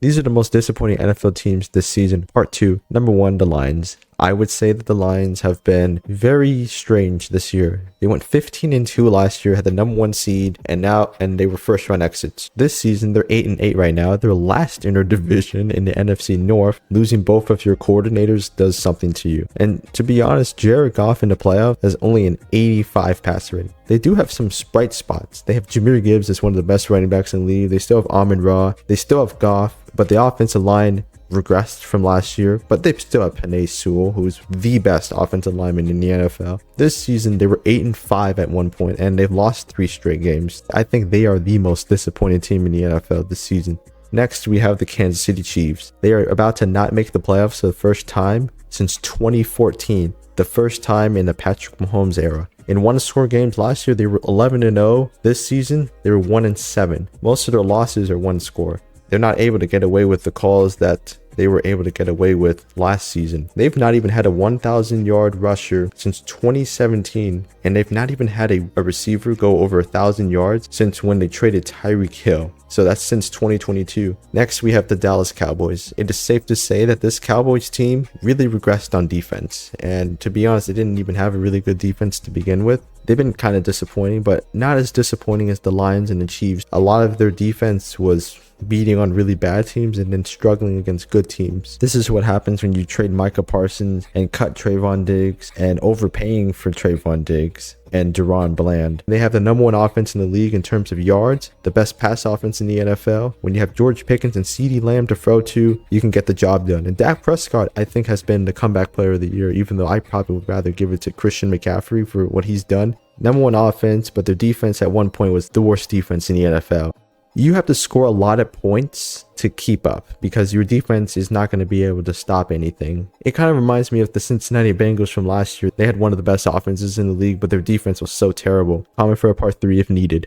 These are the most disappointing NFL teams this season. Part 2. Number 1, the Lions. I would say that the Lions have been very strange this year. They went 15-2 last year, had the number 1 seed, and they were first round exits. This season, they're 8-8 right now. They're last in their division in the NFC North. Losing both of your coordinators does something to you. And to be honest, Jared Goff in the playoff has only an 85 passer rating. They do have some bright spots. They have Jahmyr Gibbs as one of the best running backs in the league. They still have Amon-Ra. They still have Goff, but the offensive line regressed from last year, but they still have Penei Sewell, who's the best offensive lineman in the NFL. This season, they were 8-5 at one point, and they've lost 3 straight games. I think they are the most disappointing team in the NFL this season. Next, we have the Kansas City Chiefs. They are about to not make the playoffs for the first time since 2014, the first time in the Patrick Mahomes era. In one-score games last year, they were 11-0. This season, they were 1-7. Most of their losses are one score. They're not able to get away with the calls that they were able to get away with last season. They've not even had a 1,000-yard rusher since 2017, and they've not even had a receiver go over 1,000 yards since when they traded Tyreek Hill. So that's since 2022. Next, we have the Dallas Cowboys. It is safe to say that this Cowboys team really regressed on defense. And to be honest, they didn't even have a really good defense to begin with. They've been kind of disappointing, but not as disappointing as the Lions and the Chiefs. A lot of their defense was beating on really bad teams and then struggling against good teams. This is what happens when you trade Micah Parsons and cut Trayvon Diggs and overpaying for Trayvon Diggs and Deron Bland. They have the number 1 offense in the league in terms of yards, the best pass offense in the NFL. When you have George Pickens and CeeDee Lamb to throw to, you can get the job done. And Dak Prescott, I think, has been the comeback player of the year, even though I probably would rather give it to Christian McCaffrey for what he's done. Number 1 offense, but their defense at one point was the worst defense in the NFL. You have to score a lot of points to keep up because your defense is not going to be able to stop anything. It kind of reminds me of the Cincinnati Bengals from last year. They had one of the best offenses in the league, but their defense was so terrible. Comment for a part 3 if needed.